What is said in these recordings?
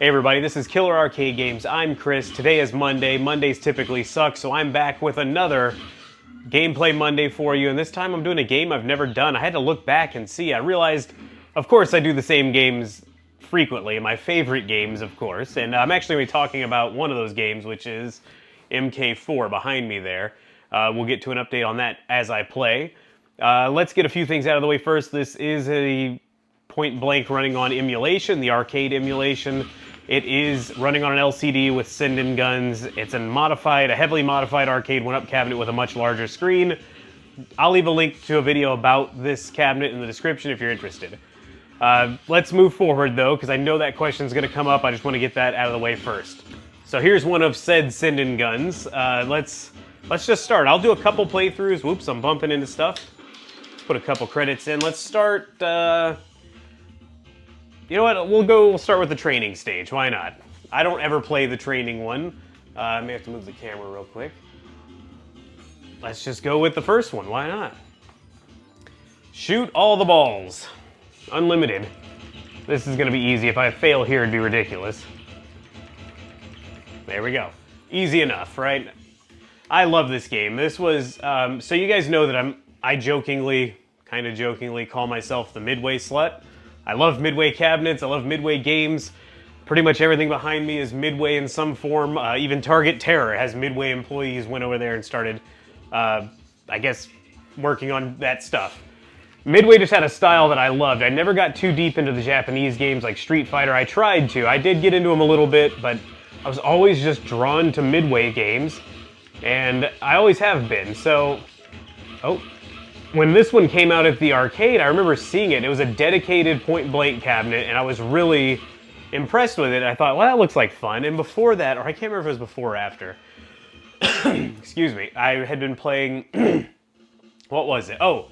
Hey everybody, this is Killer Arcade Games. I'm Chris. Today is Monday. Mondays typically suck, so I'm back with another Gameplay Monday for you, and this time I'm doing a game I've never done. I had to look back and see. I realized, of course, I do the same games frequently, my favorite games, of course, and I'm actually going to be talking about one of those games, which is MK4 behind me there. We'll get to an update on that as I play. Let's get a few things out of the way first. This is a point blank running on emulation, the arcade emulation. It is running on an LCD with Sinden guns. It's a heavily modified arcade one-up cabinet with a much larger screen. I'll leave a link to a video about this cabinet in the description if you're interested. Let's move forward though, because I know that question's going to come up. I just want to get that out of the way first. So here's one of said Sinden guns. Let's just start. I'll do a couple playthroughs. Whoops, I'm bumping into stuff. Put a couple credits in. Let's start. You know what? We'll start with the training stage. Why not? I don't ever play the training one. I may have to move the camera real quick. Let's just go with the first one. Why not? Shoot all the balls. Unlimited. This is going to be easy. If I fail here, it'd be ridiculous. There we go. Easy enough, right? I love this game. This was, so you guys know that I jokingly, kind of jokingly call myself the Midway slut. I love Midway cabinets, I love Midway games. Pretty much everything behind me is Midway in some form. Even Target Terror has Midway employees went over there and started, I guess, working on that stuff. Midway just had a style that I loved. I never got too deep into the Japanese games like Street Fighter. I tried to. I did get into them a little bit, but I was always just drawn to Midway games. And I always have been, so... Oh. When this one came out at the arcade, I remember seeing it. It was a dedicated point-blank cabinet, and I was really impressed with it. I thought, well, that looks like fun. And before that, or I can't remember if it was before or after, excuse me, I had been playing, what was it? Oh,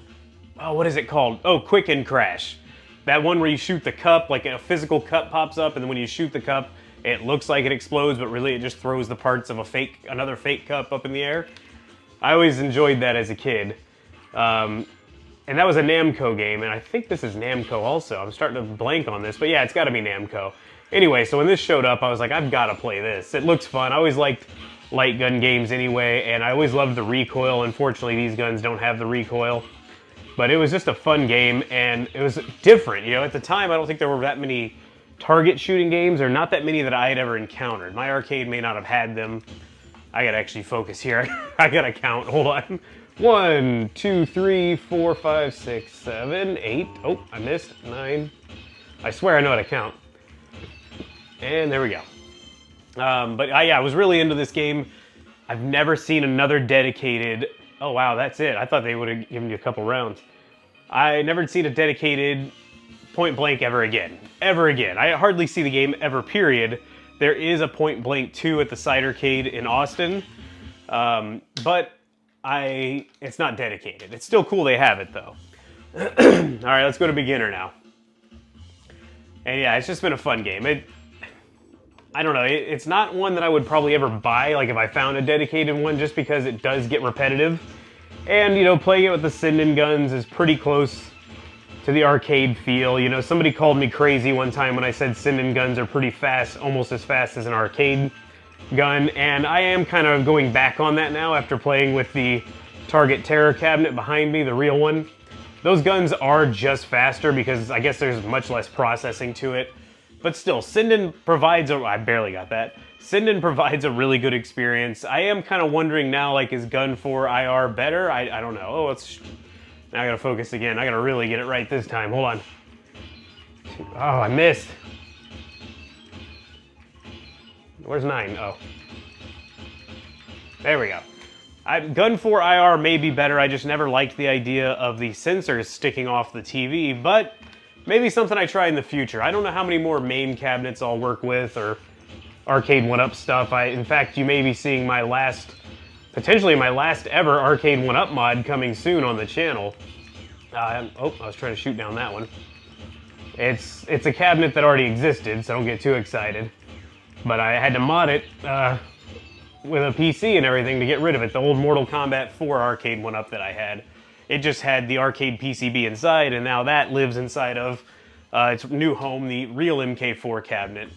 what is it called? Oh, Quick and Crash. That one where you shoot the cup, like a physical cup pops up, and then when you shoot the cup, it looks like it explodes, but really it just throws the parts of another fake cup up in the air. I always enjoyed that as a kid. And that was a Namco game, and I think this is Namco also. I'm starting to blank on this, but yeah, it's got to be Namco. Anyway, so when this showed up, I was like, I've got to play this. It looks fun. I always liked light gun games anyway, and I always loved the recoil. Unfortunately, these guns don't have the recoil. But it was just a fun game, and it was different. You know, at the time, I don't think there were that many target shooting games, or not that many that I had ever encountered. My arcade may not have had them. I gotta actually focus here. I gotta count. Hold on. 1, 2, 3, 4, 5, 6, 7, 8. Oh, I missed. 9. I swear I know how to count. And there we go. But yeah, I was really into this game. I've never seen another dedicated... Oh, wow, that's it. I thought they would have given you a couple rounds. I never seen a dedicated point blank ever again. Ever again. I hardly see the game ever, period. There is a Point Blank 2 at the Cidercade in Austin. But... it's not dedicated. It's still cool they have it though. Alright, let's go to beginner now. And yeah, it's just been a fun game. I don't know, it's not one that I would probably ever buy, like if I found a dedicated one, just because it does get repetitive. And, you know, playing it with the Sinden guns is pretty close to the arcade feel. You know, somebody called me crazy one time when I said Sinden guns are pretty fast, almost as fast as an arcade gun, and I am kind of going back on that now after playing with the Target Terror cabinet behind me, the real one. Those guns are just faster because I guess there's much less processing to it. But still, Sinden provides I barely got that. Sinden provides a really good experience. I am kind of wondering now, like, is Gun 4 IR better? I don't know. Oh, now I gotta focus again. I gotta really get it right this time. Hold on. Oh, I missed. Where's 9? Oh. There we go. Gun 4 IR may be better. I just never liked the idea of the sensors sticking off the TV, but maybe something I try in the future. I don't know how many more MAME cabinets I'll work with or arcade one-up stuff. In fact, you may be seeing potentially my last ever arcade one-up mod coming soon on the channel. Oh, I was trying to shoot down that one. It's a cabinet that already existed, so don't get too excited. But I had to mod it with a PC and everything to get rid of it. The old Mortal Kombat 4 arcade one-up that I had. It just had the arcade PCB inside, and now that lives inside of its new home, the real MK4 cabinet.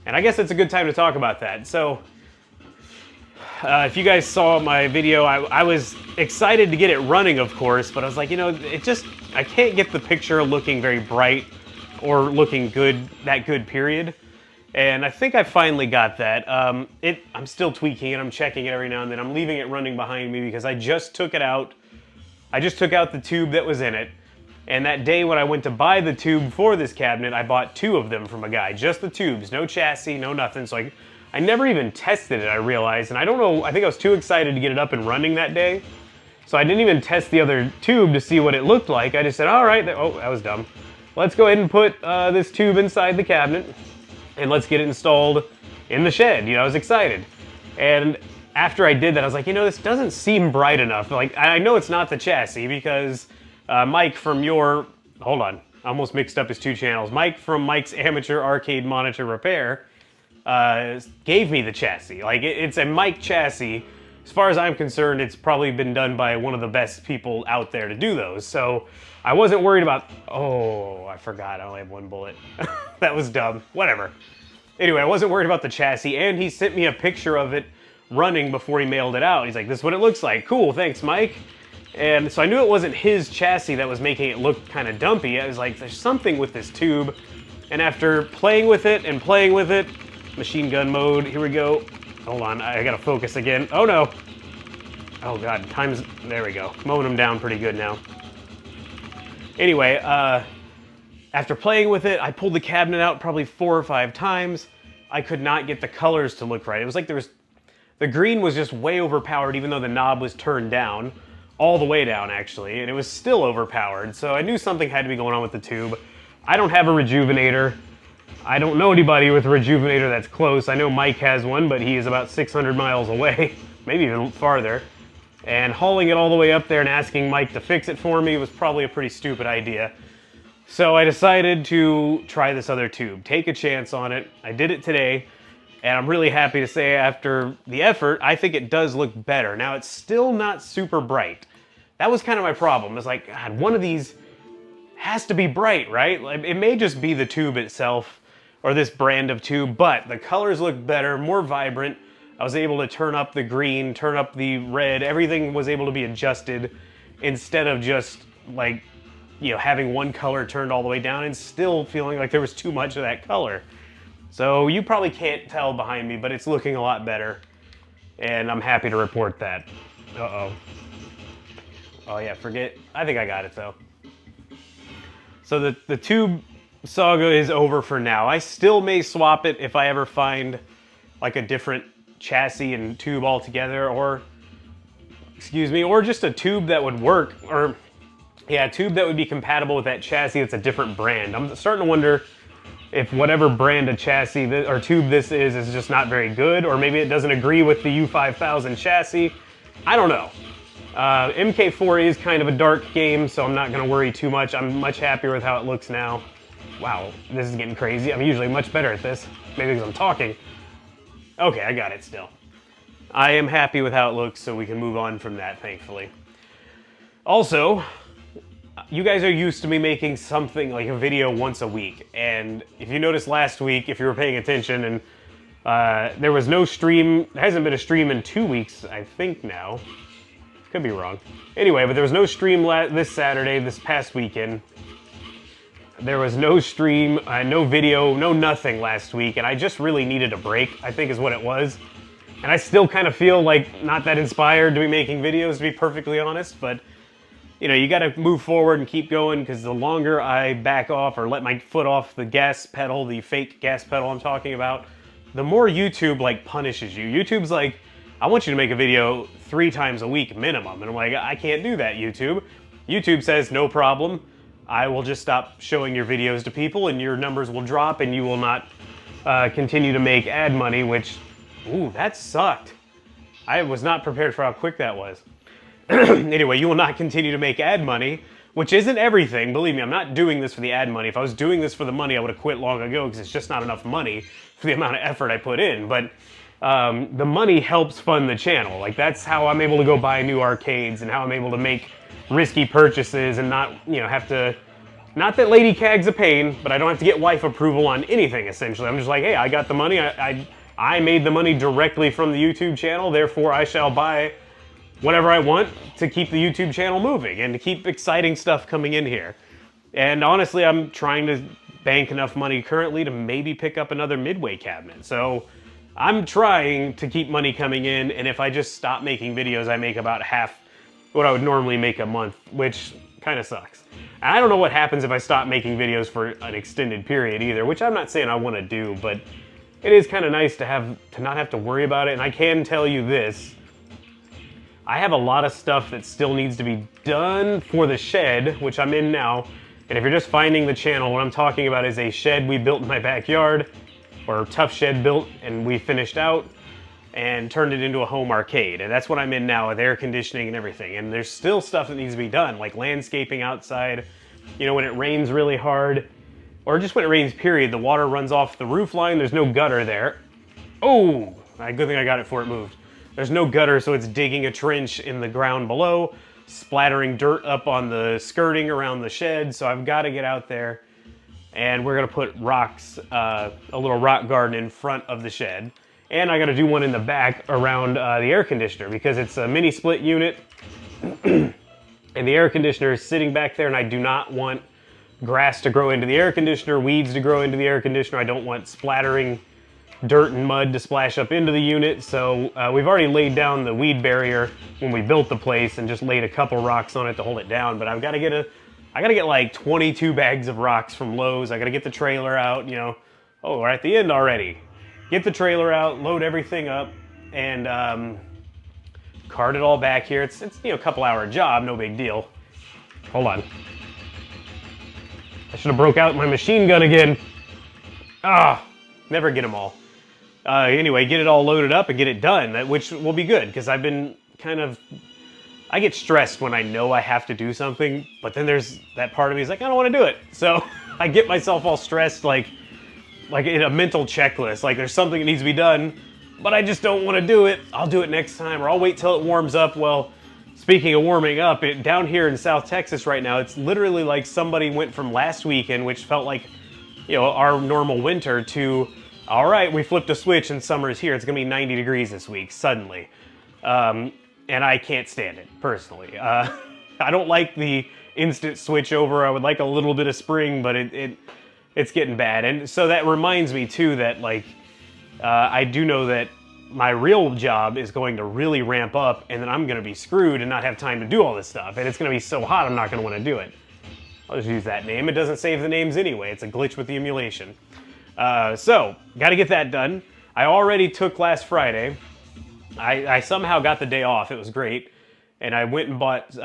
And I guess it's a good time to talk about that. So, if you guys saw my video, I was excited to get it running, of course, but I was like, you know, I can't get the picture looking very bright or looking good, that good, period. And I think I finally got that. I'm still tweaking it, I'm checking it every now and then. I'm leaving it running behind me because I just took it out. I just took out the tube that was in it. And that day when I went to buy the tube for this cabinet, I bought 2 of them from a guy. Just the tubes, no chassis, no nothing. So I never even tested it, I realized. And I don't know, I think I was too excited to get it up and running that day. So I didn't even test the other tube to see what it looked like. I just said, all right, oh, that was dumb. Let's go ahead and put this tube inside the cabinet and let's get it installed in the shed. You know, I was excited. And after I did that, I was like, you know, this doesn't seem bright enough. Like, I know it's not the chassis because Mike from hold on, I almost mixed up his 2 channels. Mike from Mike's Amateur Arcade Monitor Repair gave me the chassis. Like, it's a Mike chassis. As far as I'm concerned, it's probably been done by one of the best people out there to do those. So I wasn't worried about, oh, I forgot, I only have 1 bullet. That was dumb, whatever. Anyway, I wasn't worried about the chassis, and he sent me a picture of it running before he mailed it out. He's like, this is what it looks like. Cool, thanks, Mike. And so I knew it wasn't his chassis that was making it look kind of dumpy. I was like, there's something with this tube. And after playing with it, machine gun mode, here we go. Hold on, I gotta focus again. Oh no. Oh God, there we go. Mowing them down pretty good now. Anyway, after playing with it, I pulled the cabinet out probably 4 or 5 times. I could not get the colors to look right. It was like the green was just way overpowered even though the knob was turned down. All the way down, actually, and it was still overpowered, so I knew something had to be going on with the tube. I don't have a rejuvenator. I don't know anybody with a rejuvenator that's close. I know Mike has one, but he is about 600 miles away, maybe even farther. And hauling it all the way up there and asking Mike to fix it for me was probably a pretty stupid idea. So I decided to try this other tube, take a chance on it. I did it today. And I'm really happy to say after the effort, I think it does look better. Now, it's still not super bright. That was kind of my problem. It's like, God, one of these has to be bright, right? It may just be the tube itself or this brand of tube, but the colors look better, more vibrant. I was able to turn up the green, turn up the red. Everything was able to be adjusted instead of just like, you know, having one color turned all the way down and still feeling like there was too much of that color. So you probably can't tell behind me, but it's looking a lot better. And I'm happy to report that. Uh-oh. Oh yeah, I think I got it though. So the tube saga is over for now. I still may swap it if I ever find like a different chassis and tube altogether, or, excuse me, or just a tube that would work, or yeah, a tube that would be compatible with that chassis that's a different brand. I'm starting to wonder if whatever brand of chassis or tube this is just not very good, or maybe it doesn't agree with the U5000 chassis. I don't know. MK4 is kind of a dark game, so I'm not going to worry too much. I'm much happier with how it looks now. Wow, this is getting crazy. I'm usually much better at this. Maybe because I'm talking. Okay, I got it still. I am happy with how it looks, so we can move on from that, thankfully. Also, you guys are used to me making something like a video once a week, and if you noticed last week, if you were paying attention, and there was no stream, there hasn't been a stream in 2 weeks, I think now. Could be wrong. Anyway, but there was no stream this Saturday, this past weekend. There was no stream, no video, no nothing last week, and I just really needed a break, I think is what it was. And I still kind of feel like not that inspired to be making videos, to be perfectly honest, but you know, you gotta move forward and keep going, because the longer I back off or let my foot off the gas pedal, the fake gas pedal I'm talking about, the more YouTube like punishes you. YouTube's like, I want you to make a video 3 times a week minimum. And I'm like, I can't do that, YouTube. YouTube says, no problem. I will just stop showing your videos to people and your numbers will drop and you will not continue to make ad money, which, ooh, that sucked. I was not prepared for how quick that was. Anyway, you will not continue to make ad money, which isn't everything. Believe me, I'm not doing this for the ad money. If I was doing this for the money, I would have quit long ago, because it's just not enough money for the amount of effort I put in. But the money helps fund the channel. Like, that's how I'm able to go buy new arcades and how I'm able to make risky purchases and not, you know, Not that Lady Cag's a pain, but I don't have to get wife approval on anything, essentially. I'm just like, hey, I got the money. I made the money directly from the YouTube channel, therefore I shall buy whatever I want to keep the YouTube channel moving and to keep exciting stuff coming in here. And honestly, I'm trying to bank enough money currently to maybe pick up another Midway cabinet. So I'm trying to keep money coming in, and if I just stop making videos, I make about half what I would normally make a month, which kind of sucks. And I don't know what happens if I stop making videos for an extended period either, which I'm not saying I want to do, but it is kind of nice to not have to worry about it. And I can tell you this, I have a lot of stuff that still needs to be done for the shed, which I'm in now. And if you're just finding the channel, what I'm talking about is a shed we built in my backyard, or a tough shed built and we finished out and turned it into a home arcade. And that's what I'm in now, with air conditioning and everything. And there's still stuff that needs to be done, like landscaping outside. You know, when it rains really hard, or just when it rains, period, the water runs off the roof line. There's no gutter there. Oh, good thing I got it before it moved. There's no gutter, so it's digging a trench in the ground below, splattering dirt up on the skirting around the shed. So I've got to get out there, and we're gonna put rocks, a little rock garden in front of the shed. And I got to do one in the back around the air conditioner, because it's a mini split unit and the air conditioner is sitting back there, and I do not want grass to grow into the air conditioner, weeds to grow into the air conditioner. I don't want splattering dirt and mud to splash up into the unit. So we've already laid down the weed barrier when we built the place and just laid a couple rocks on it to hold it down. But I got to get like 22 bags of rocks from Lowe's. I got to get the trailer out, you know. Oh, we're at the end already. Get the trailer out, load everything up, and cart it all back here. It's you know, a couple hour job, no big deal. Hold on. I should have broke out my machine gun again. Ah, never get them all. Anyway, get it all loaded up and get it done, which will be good, because I've been I get stressed when I know I have to do something, but then there's that part of me is like, I don't want to do it. So I get myself all stressed, like in a mental checklist, like there's something that needs to be done, but I just don't want to do it. I'll do it next time, or I'll wait till it warms up. Well, speaking of warming up, down here in South Texas right now, it's literally like somebody went from last weekend, which felt like, you know, our normal winter, to, all right, we flipped a switch and summer's here. It's gonna be 90 degrees this week, suddenly. And I can't stand it, personally. I don't like the instant switch over. I would like a little bit of spring, but it's getting bad. And so that reminds me too that, like, I do know that my real job is going to really ramp up, and then I'm going to be screwed and not have time to do all this stuff. And it's going to be so hot, I'm not going to want to do it. I'll just use that name. It doesn't save the names anyway. It's a glitch with the emulation. So, got to get that done. I already took last Friday. I somehow got the day off. It was great. And I went and bought,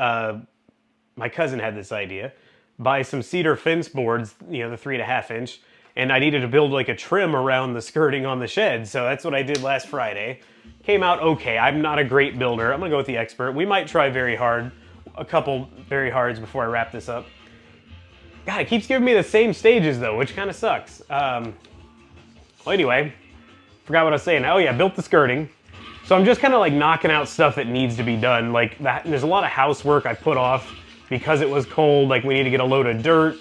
my cousin had this idea, buy some cedar fence boards, you know, the 3.5 inch, and I needed to build like a trim around the skirting on the shed. So that's what I did last Friday. Came out okay. I'm not a great builder. I'm gonna go with the expert. We might try very hard, a couple very hards before I wrap this up. God, it keeps giving me the same stages though, which kind of sucks. Well, anyway, forgot what I was saying. Oh yeah, built the skirting. So I'm just kind of like knocking out stuff that needs to be done. Like that, there's a lot of housework I put off because it was cold. Like we need to get a load of dirt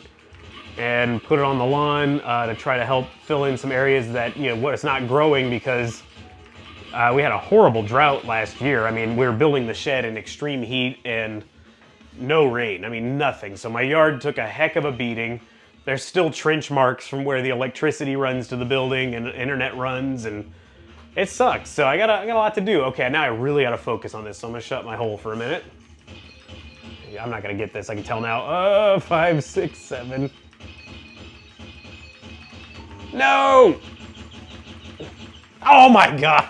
and put it on the lawn to try to help fill in some areas that, you know, what it's not growing, because we had a horrible drought last year. I mean, we were building the shed in extreme heat and no rain. I mean, nothing. So my yard took a heck of a beating. There's still trench marks from where the electricity runs to the building and the internet runs, and it sucks. So I got a lot to do. Okay, now I really got to focus on this. So I'm gonna shut my hole for a minute. Yeah, I'm not gonna get this. I can tell now. 5, 6, 7. No! Oh my God!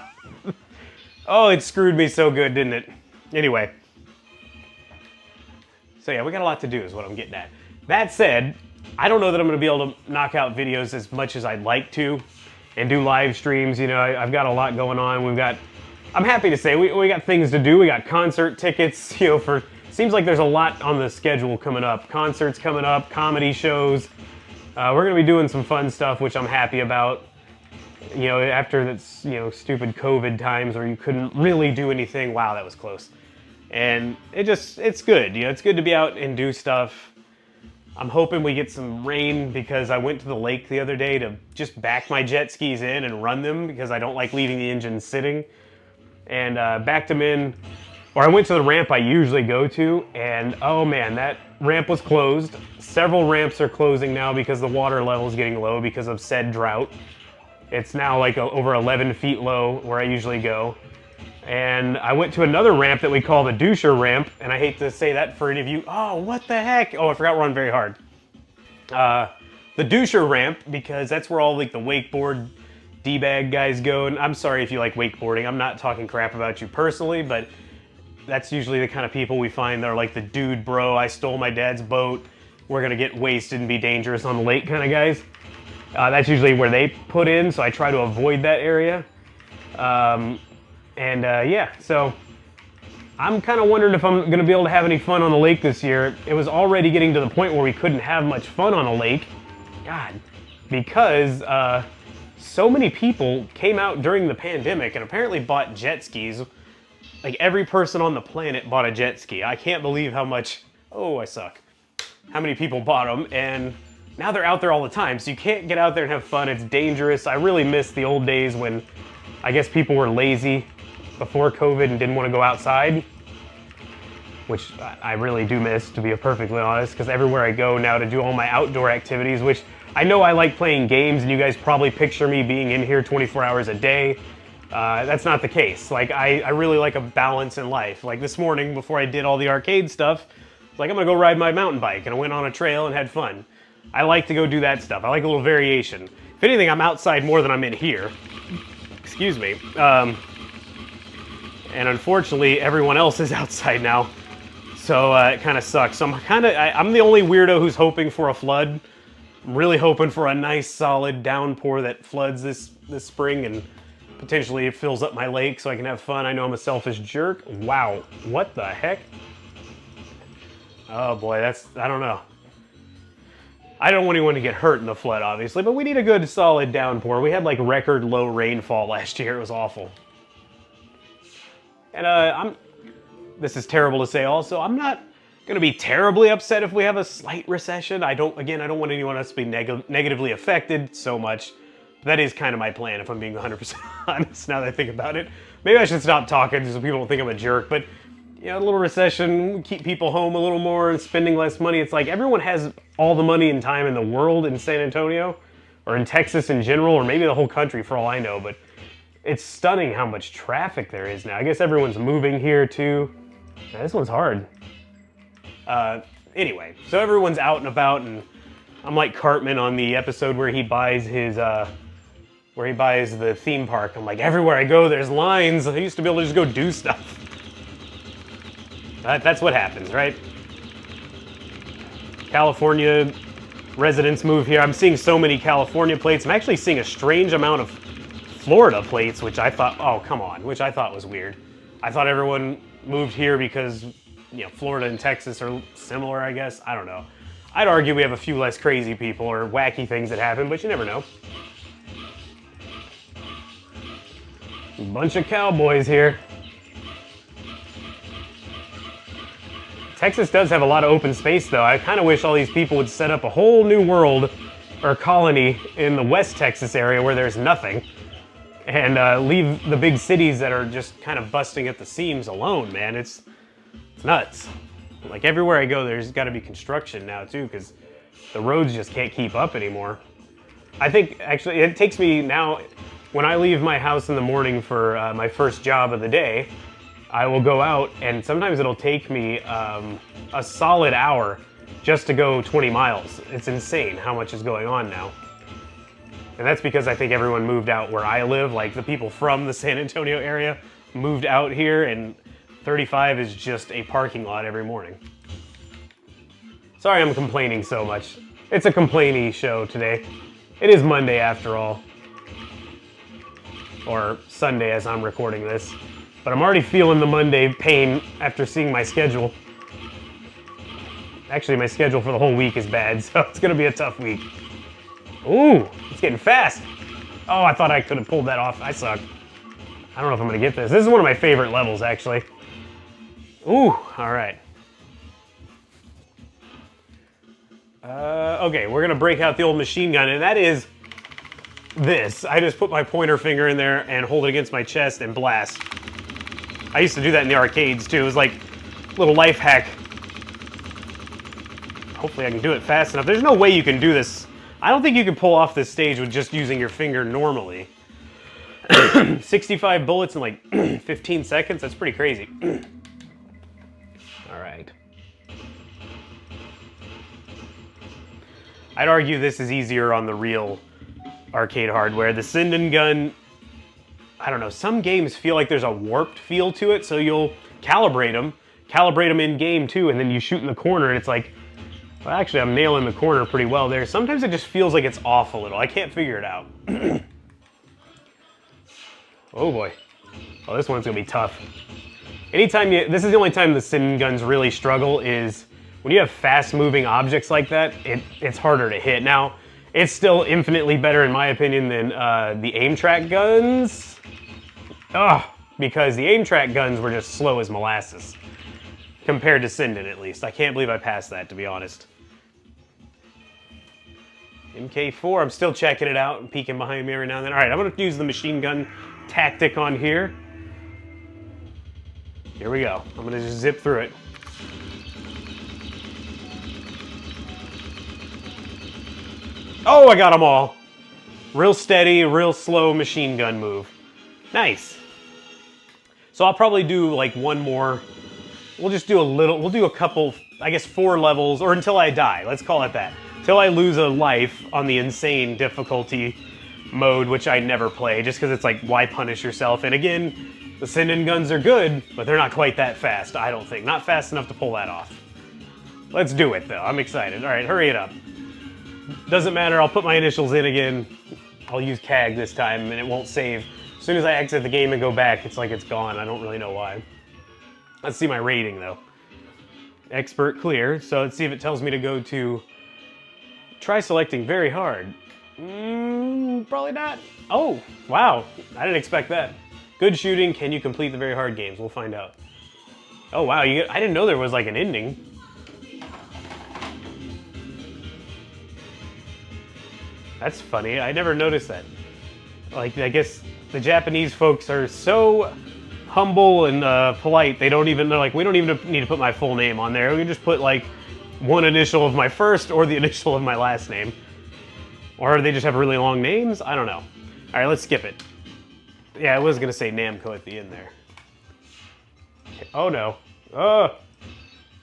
Oh, it screwed me so good, didn't it? Anyway. So yeah, we got a lot to do is what I'm getting at. That said, I don't know that I'm gonna be able to knock out videos as much as I'd like to and do live streams. You know, I've got a lot going on. I'm happy to say, we got things to do. We got concert tickets, you know, seems like there's a lot on the schedule coming up. Concerts coming up, comedy shows. We're gonna be doing some fun stuff, which I'm happy about. You know, after that's, you know, stupid COVID times where you couldn't really do anything. Wow, that was close. And it's good. You know, it's good to be out and do stuff. I'm hoping we get some rain because I went to the lake the other day to just back my jet skis in and run them because I don't like leaving the engine sitting. And backed them in, or I went to the ramp I usually go to, and oh man, that ramp was closed. Several ramps are closing now because the water level is getting low because of said drought. It's now like over 11 feet low where I usually go. And I went to another ramp that we call the doucher ramp, and I hate to say that for any of you. Oh, what the heck? Oh, I forgot we're on very hard. The doucher ramp, because that's where all like the wakeboard D-bag guys go. And I'm sorry if you like wakeboarding. I'm not talking crap about you personally, but that's usually the kind of people we find that are like the dude bro, I stole my dad's boat, we're gonna get wasted and be dangerous on the lake kind of guys. That's usually where they put in, so I try to avoid that area. Yeah, so I'm kind of wondering if I'm going to be able to have any fun on the lake this year. It was already getting to the point where we couldn't have much fun on a lake. God, because so many people came out during the pandemic and apparently bought jet skis. Like every person on the planet bought a jet ski. I can't believe how much, oh, I suck. How many people bought them, and now they're out there all the time. So you can't get out there and have fun. It's dangerous. I really miss the old days when I guess people were lazy before COVID and didn't want to go outside, which I really do miss, to be perfectly honest, because everywhere I go now to do all my outdoor activities, which I know I like playing games, and you guys probably picture me being in here 24 hours a day. That's not the case. Like, I really like a balance in life. Like this morning, before I did all the arcade stuff, it's like I'm gonna go ride my mountain bike, and I went on a trail and had fun. I like to go do that stuff. I like a little variation. If anything, I'm outside more than I'm in here. Excuse me. And unfortunately, everyone else is outside now, so it kind of sucks. So I'm the only weirdo who's hoping for a flood. I'm really hoping for a nice, solid downpour that floods this spring and potentially it fills up my lake so I can have fun. I know I'm a selfish jerk. Wow, what the heck? Oh boy, I don't know. I don't want anyone to get hurt in the flood, obviously, but we need a good, solid downpour. We had like record low rainfall last year. It was awful. And this is terrible to say also, I'm not going to be terribly upset if we have a slight recession. I don't want anyone else to be negatively affected so much. But that is kind of my plan, if I'm being 100% honest now that I think about it. Maybe I should stop talking so people don't think I'm a jerk, but you know, a little recession, keep people home a little more and spending less money. It's like everyone has all the money and time in the world in San Antonio, or in Texas in general, or maybe the whole country for all I know, but it's stunning how much traffic there is now. I guess everyone's moving here too. Now, this one's hard. Anyway, so everyone's out and about, and I'm like Cartman on the episode where he buys the theme park. I'm like, everywhere I go, there's lines. I used to be able to just go do stuff. That's what happens, right? California residents move here. I'm seeing so many California plates. I'm actually seeing a strange amount of Florida plates, which I thought, oh, come on, which I thought was weird. I thought everyone moved here because, you know, Florida and Texas are similar, I guess. I don't know. I'd argue we have a few less crazy people or wacky things that happen, but you never know. A bunch of cowboys here. Texas does have a lot of open space, though. I kind of wish all these people would set up a whole new world or colony in the West Texas area where there's nothing, and leave the big cities that are just kind of busting at the seams alone, man. It's nuts. Like everywhere I go, there's got to be construction now too, because the roads just can't keep up anymore. I think actually it takes me now, when I leave my house in the morning for my first job of the day, I will go out and sometimes it'll take me a solid hour just to go 20 miles. It's insane how much is going on now. And that's because I think everyone moved out where I live. Like the people from the San Antonio area moved out here, and 35 is just a parking lot every morning. Sorry I'm complaining so much. It's a complainy show today. It is Monday after all. Or Sunday as I'm recording this. But I'm already feeling the Monday pain after seeing my schedule. Actually, my schedule for the whole week is bad, so it's gonna be a tough week. Ooh, it's getting fast. Oh, I thought I could have pulled that off. I suck. I don't know if I'm gonna get this. This is one of my favorite levels, actually. Ooh, all right. Okay, we're gonna break out the old machine gun, and that is this. I just put my pointer finger in there and hold it against my chest and blast. I used to do that in the arcades too. It was like a little life hack. Hopefully I can do it fast enough. There's no way you can do this. I don't think you can pull off this stage with just using your finger normally. 65 bullets in like 15 seconds? That's pretty crazy. All right. I'd argue this is easier on the real arcade hardware. The Sinden gun, I don't know, some games feel like there's a warped feel to it, so you'll calibrate them in game too, and then you shoot in the corner and it's like, well, actually I'm nailing the corner pretty well there. Sometimes it just feels like it's off a little. I can't figure it out. Oh boy. Oh, this one's gonna be tough. This is the only time the Sinden guns really struggle is when you have fast-moving objects like that, it's harder to hit. Now, it's still infinitely better, in my opinion, than the aim track guns. Because the aim track guns were just slow as molasses. Compared to Sinden, at least. I can't believe I passed that, to be honest. MK4, I'm still checking it out and peeking behind me every now and then. All right, I'm going to use the machine gun tactic on here. Here we go. I'm going to just zip through it. Oh, I got them all. Real steady, real slow machine gun move. Nice. So I'll probably do like one more. We'll just do we'll do a couple, I guess 4 levels, or until I die. Let's call it that. Until I lose a life on the insane difficulty mode, which I never play, just because it's like, why punish yourself? And again, the Sinden guns are good, but they're not quite that fast, I don't think. Not fast enough to pull that off. Let's do it, though. I'm excited. All right, hurry it up. Doesn't matter, I'll put my initials in again. I'll use CAG this time, and it won't save. As soon as I exit the game and go back, it's like it's gone. I don't really know why. Let's see my rating, though. Expert clear, so let's see if it tells me to go to... Try selecting very hard. Probably not. Oh, wow. I didn't expect that. Good shooting, can you complete the very hard games? We'll find out. Oh, wow, I didn't know there was like an ending. That's funny, I never noticed that. Like, I guess the Japanese folks are so humble and polite, they're like, we don't even need to put my full name on there. We can just put like one initial of my first or the initial of my last name. Or they just have really long names? I don't know. All right, let's skip it. Yeah, I was gonna say Namco at the end there. Oh no.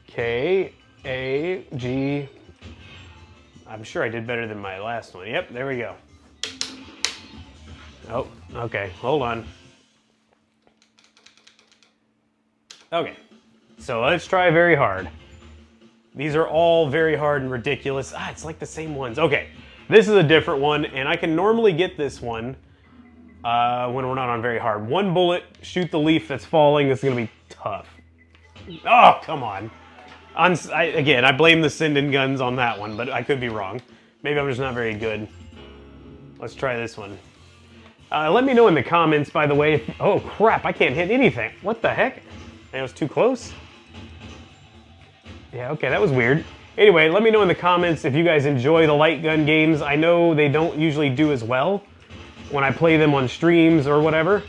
K-A-G. I'm sure I did better than my last one. Yep, there we go. Oh, okay, hold on. Okay, so let's try very hard. These are all very hard and ridiculous. It's like the same ones. Okay, this is a different one, and I can normally get this one when we're not on very hard. One bullet, shoot the leaf that's falling. This is gonna be tough. Oh, come on. Again, I blame the Sinden guns on that one, but I could be wrong. Maybe I'm just not very good. Let's try this one. Let me know in the comments, by the way. Oh, crap, I can't hit anything. What the heck? That was too close? Yeah, okay, that was weird. Anyway, let me know in the comments if you guys enjoy the light gun games. I know they don't usually do as well when I play them on streams or whatever.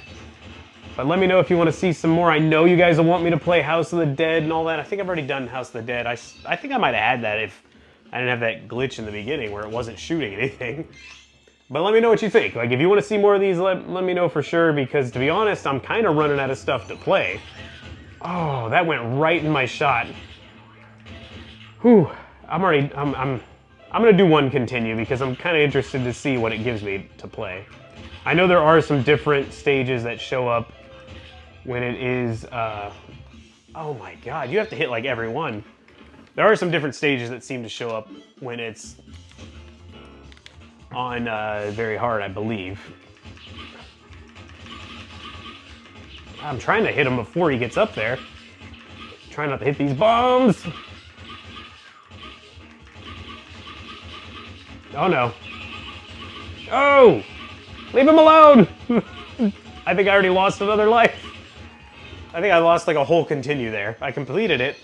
But let me know if you want to see some more. I know you guys will want me to play House of the Dead and all that. I think I've already done House of the Dead. I think I might have had that if I didn't have that glitch in the beginning where it wasn't shooting anything. But let me know what you think. Like, if you want to see more of these, let me know for sure, because to be honest, I'm kind of running out of stuff to play. Oh, that went right in my shot. Whew, I'm gonna do one continue because I'm kind of interested to see what it gives me to play. I know there are some different stages that show up when it is, oh my god, you have to hit like every one. There are some different stages that seem to show up when it's on very hard, I believe. I'm trying to hit him before he gets up there. Trying not to hit these bombs. Oh no. Oh! Leave him alone! I think I already lost another life. I think I lost like a whole continue there. I completed it.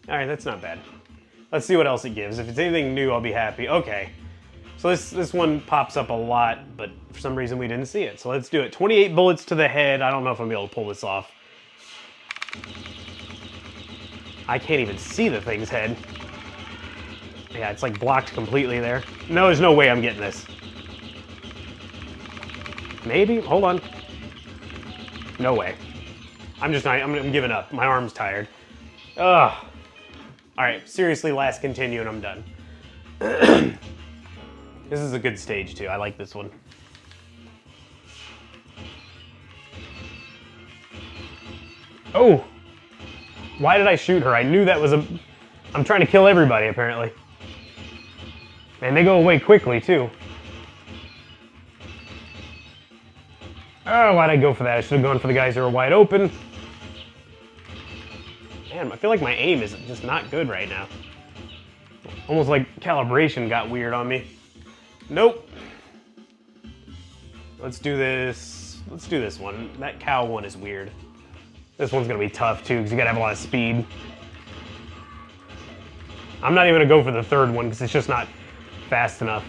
Alright, that's not bad. Let's see what else it gives. If it's anything new, I'll be happy. Okay. So this one pops up a lot, but for some reason we didn't see it. So let's do it. 28 bullets to the head. I don't know if I'm gonna be able to pull this off. I can't even see the thing's head. Yeah, it's like blocked completely there. No, there's no way I'm getting this. Maybe? Hold on. No way. I'm giving up. My arm's tired. Ugh. All right, seriously, last continue and I'm done. This is a good stage too. I like this one. Oh! Why did I shoot her? I knew that was a... I'm trying to kill everybody, apparently. And they go away quickly, too. Oh, why'd I go for that? I should have gone for the guys who are wide open. Man, I feel like my aim is just not good right now. Almost like calibration got weird on me. Nope. Let's do this. Let's do this one. That cow one is weird. This one's gonna be tough too, because you gotta have a lot of speed. I'm not even gonna go for the third one, because it's just not fast enough.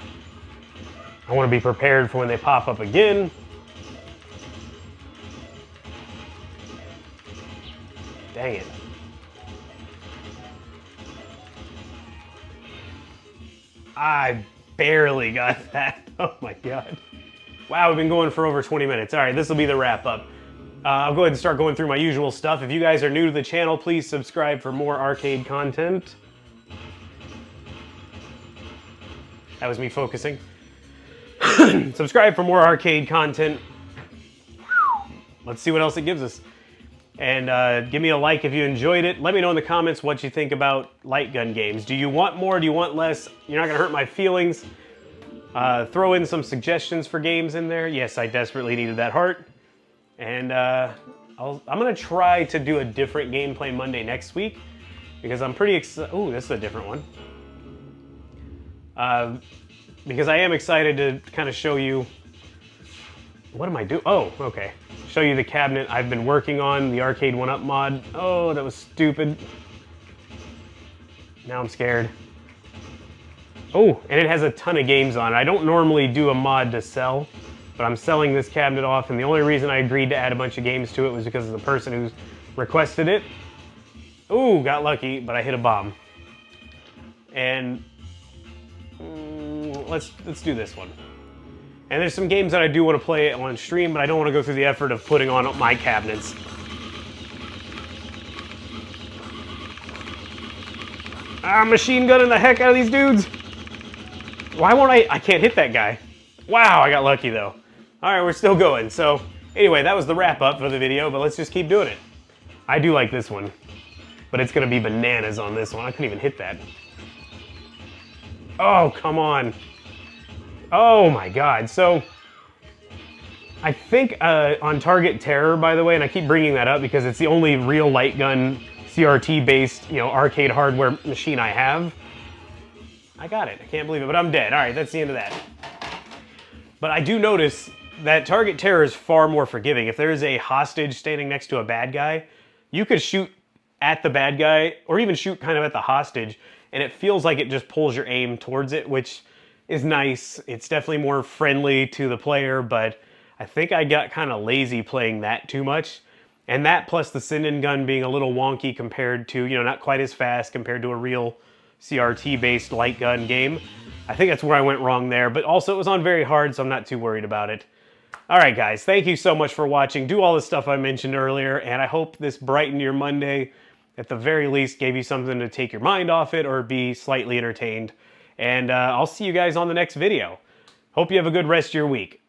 I wanna be prepared for when they pop up again. Dang it. I barely got that. Oh my God. Wow, we've been going for over 20 minutes. All right, this will be the wrap up. I'll go ahead and start going through my usual stuff. If you guys are new to the channel, please subscribe for more arcade content. That was me focusing. Subscribe for more arcade content. Let's see what else it gives us. And give me a like if you enjoyed it. Let me know in the comments what you think about light gun games. Do you want more? Do you want less? You're not gonna hurt my feelings. Throw in some suggestions for games in there. Yes, I desperately needed that heart. And I'm gonna try to do a different gameplay Monday next week, because I'm pretty excited. Oh, this is a different one. Because I am excited to kind of show you, what am I doing? Oh, okay. Show you the cabinet I've been working on, the Arcade 1-Up mod. Oh, that was stupid. Now I'm scared. Oh, and it has a ton of games on it. I don't normally do a mod to sell, but I'm selling this cabinet off, and the only reason I agreed to add a bunch of games to it was because of the person who requested it. Ooh, got lucky, but I hit a bomb. And let's do this one. And there's some games that I do want to play on stream, but I don't want to go through the effort of putting on my cabinets. I'm machine gunning the heck out of these dudes. Why won't I can't hit that guy. Wow, I got lucky though. All right, we're still going. So anyway, that was the wrap up for the video, but let's just keep doing it. I do like this one, but it's gonna be bananas on this one. I couldn't even hit that. Oh, come on. Oh my God. So I think on Target Terror, by the way, and I keep bringing that up because it's the only real light gun CRT based, arcade hardware machine I have. I got it. I can't believe it, but I'm dead. All right, that's the end of that. But I do notice that Target Terror is far more forgiving. If there is a hostage standing next to a bad guy, you could shoot at the bad guy or even shoot kind of at the hostage, and it feels like it just pulls your aim towards it, which is nice. It's definitely more friendly to the player, but I think I got kind of lazy playing that too much. And that plus the send-in gun being a little wonky compared to, not quite as fast compared to a real CRT-based light gun game. I think that's where I went wrong there, but also it was on very hard, so I'm not too worried about it. All right, guys, thank you so much for watching. Do all the stuff I mentioned earlier, and I hope this brightened your Monday. At the very least, gave you something to take your mind off it or be slightly entertained. And I'll see you guys on the next video. Hope you have a good rest of your week.